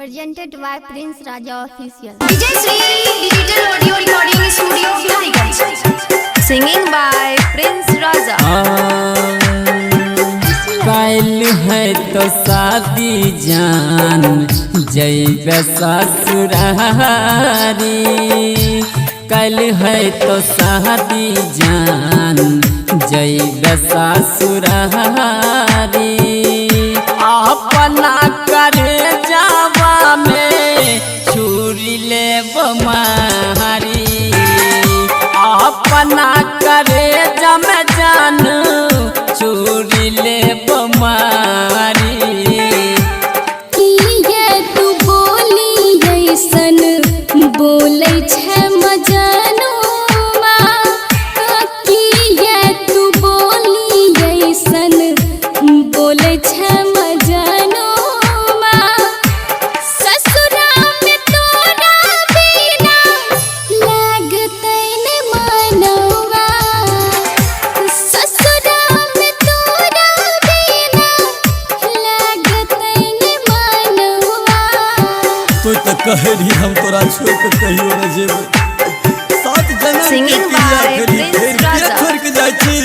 Presented by Prince Raja Official. DJ Sri Digital Audio Recording Studio Bihariganj. Singing by Prince Raja. कायल है तो शादी जान जैब ससुरारी। कल है तो शादी जान जैब ससुरारी। अपना करे जावा में छुरी ले बमारी। अपना करे जम जान छुरी ले बमारी। तू बोली ऐसन बोले छे मजनुमा। तू बोली ऐसन बोले छे मजनुमा। ससुरा में तोरा बिना लागतै न मनवा। ससुरा में तोरा बिना लागतै न मनवा। तू तो कह रही हम तोरा छोड़ के कहियो न जेबे। सात जन्म Singing के by क्रिया करी Prince फिर Raja. छोड़ के जाय छी।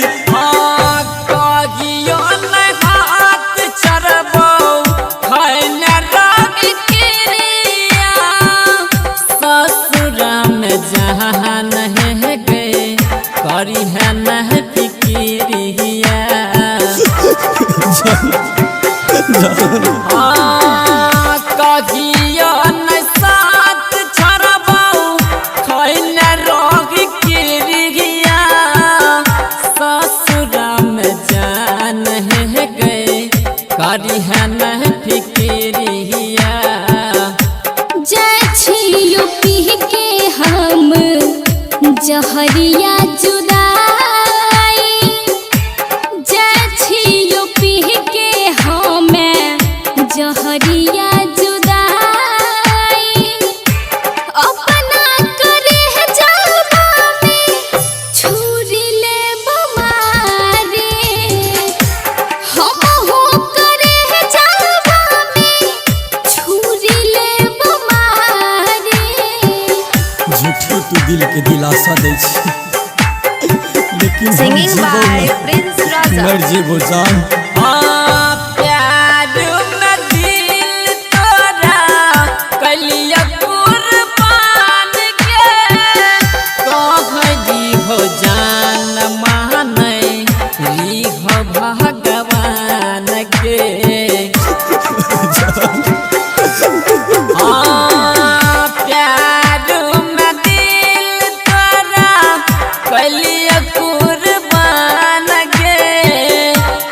कहियो न हाथ चरबो खैन रग क्रिया। ससुरा में जहाँ नहीं गए करी है न फिक्रिया। कहियो न साथ छरबो खैन रग क्रिया। ससुरा में जान है गए करी है न फिक्रिया। जय छियो पीह के हम जहरिया जुदाई। जय छियो पीह के हमें जहरिया जुदाई। अपना करे जावा में छुरी ले बमारे। हम हो करे जावा में छुरी ले बमारे। झूठी तू दिल के दिलासा दे छी, लेकिन हम Singing जीवो by न, Prince Raja. मर जेबो जान। प्यार में दिल तोरा कलिया कुर्बान के। कहली हो जान माने ली हो भगवान के। प्यार में दिल तोरा कलिया कुर्बान के।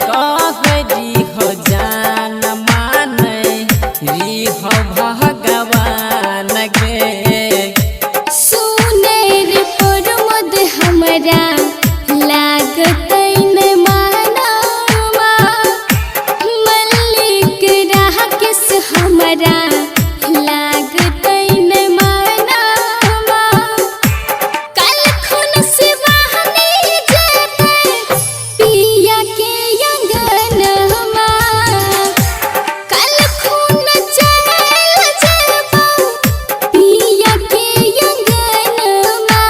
कहली हो जान माने ली हो भगवान के। सुनेर पर मद हमरा लागतै न मनवा। मल्लिक राकेश हमरा लागतै न मनवा। कल खुन सिवाहनी जेबै पिया के अंगनमा। कल खुन चल जेबौ पिया के अंगनमा।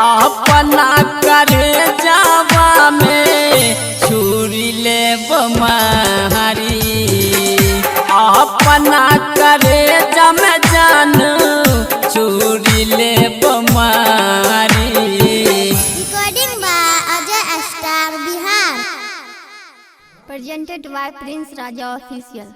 अपना करे जावा में छुरी ले बमारी। अपना करे जम जान छुरी ले बमारी। Recording by Ajay Star Bihar. Presented by Prince Raja Official.